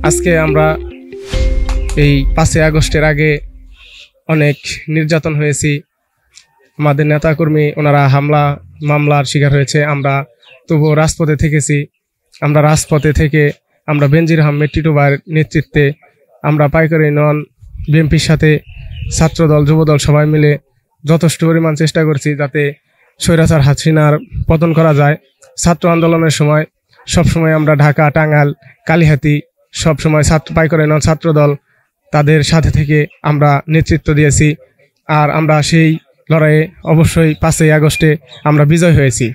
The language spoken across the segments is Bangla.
আজকে আমরা এই 5ই আগস্টের আগে অনেক নির্যাতন হয়েছি। আমাদের নেতাকর্মী ওনারা মামলার শিকার হয়েছে। আমরা তবুও রাজপথে থেকেছি। আমরা রাজপথে থেকে আমরা বেনজির আহমেদ টিটু ভাইয়ের নেতৃত্বে আমরা পাইকারি ইউনিয়ন বিএনপির সাথে ছাত্রদল যুবদল সবাই মিলে যথেষ্ট পরিমাণ চেষ্টা করছি যাতে স্বৈরাচার হাসিনার পতন করা যায়। ছাত্র আন্দোলনের সময় সবসময় আমরা ঢাকা, টাঙ্গাইল, কালিহাতী সবসময় পাইকারি ইউনিয়ন ছাত্রদল তাদের সাথে থেকে আমরা নেতৃত্ব দিয়েছি। আর আমরা সেই লড়াইয়ে অবশ্যই 5ই আগস্টে আমরা বিজয় হয়েছি।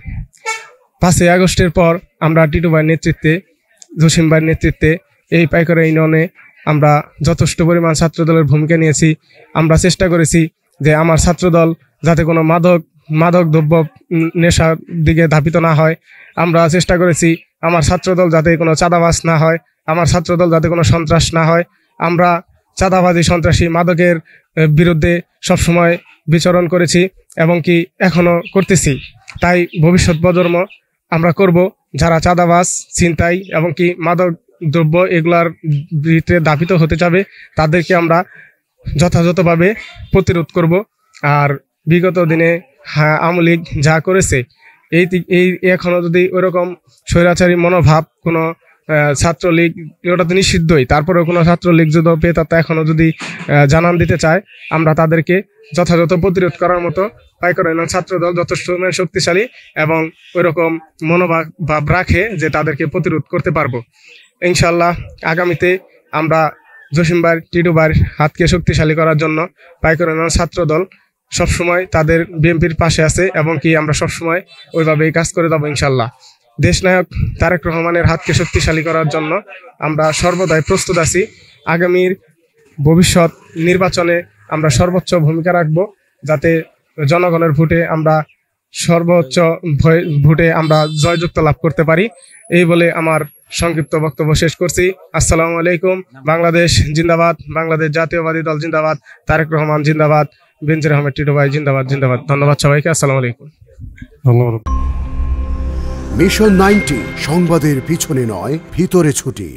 5ই আগস্টের পর আমরা টিটু ভাইয়ের নেতৃত্বে, জসিম ভাইয়ের নেতৃত্বে এই পাইকারি ইউনিয়নে আমরা যথেষ্ট পরিমাণ ছাত্রদলের ভূমিকা নিয়েছি। আমরা চেষ্টা করেছি যে আমার ছাত্রদল যাতে কোনো মাদক দ্রব্য নেশার দিকে ধাবিত না হয়। আমরা চেষ্টা করেছি আমার ছাত্রদল যাতে কোনো চাঁদাবাজ না হয়, আমার ছাত্রদল যাতে কোনো সন্ত্রাস না হয়। আমরা চাঁদাবাজি, সন্ত্রাসী, মাদকের বিরুদ্ধে সবসময় বিচরণ করেছি এবং কি এখনো করতেছি। তাই ভবিষ্যৎ প্রজন্ম আমরা করব যারা চাঁদাবাজ, ছিনতাই এবং কি মাদক দ্রব্য এগুলার ভিতরে ধাবিত হতে যাবে তাদেরকে আমরা যথাযথভাবে প্রতিরোধ করব। আর বিগত দিনে আওয়ামী লীগ যা করেছে এই এখনো যদি ওরকম স্বৈরাচারী মনোভাব কোনো ছাত্রলীগ, ওটা তো নিষিদ্ধই, তারপরেও কোনো ছাত্রলীগ যদি পেয়ে এখনো যদি জানান দিতে চায় আমরা তাদেরকে যথাযথ প্রতিরোধ করার মতো পাইকারি ইউনিয়ন ছাত্রদল যথেষ্ট শক্তিশালী এবং ওইরকম মনোভাব রাখে যে তাদেরকে প্রতিরোধ করতে পারবো। ইনশাল্লাহ আগামীতে আমরা জসিম ভাই, টিটু ভাইয়ের হাতকে শক্তিশালী করার জন্য পাইকারি ইউনিয়ন ছাত্রদল সবসময় তাদের বিএনপির পাশে আছে এবং কি আমরা সবসময় ওইভাবেই কাজ করে যাবো ইনশাল্লাহ। দেশনায়ক তারেক রহমানের হাতকে শক্তিশালী করার জন্য আমরা সর্বদাই প্রস্তুত আছি। আগামীর ভবিষ্যৎ নির্বাচনে আমরা সর্বোচ্চ ভূমিকা রাখব যাতে জনগণের ভোটে আমরা সর্বোচ্চ ভোটে আমরা জয়যুক্ত লাভ করতে পারি। এই বলে আমার সংক্ষিপ্ত বক্তব্য শেষ করছি। আসসালামু আলাইকুম। বাংলাদেশ জিন্দাবাদ, বাংলাদেশ জাতীয়বাদী দল জিন্দাবাদ, তারেক রহমান জিন্দাবাদ, বেনজির আহমেদ টিটু ভাই জিন্দাবাদ জিন্দাবাদ। ধন্যবাদ সবাইকে। আসসালামু আলাইকুম। ধন্যবাদ। মিশন 90 সংবাদের পিছনে নয়, ভিতরে ছুটি।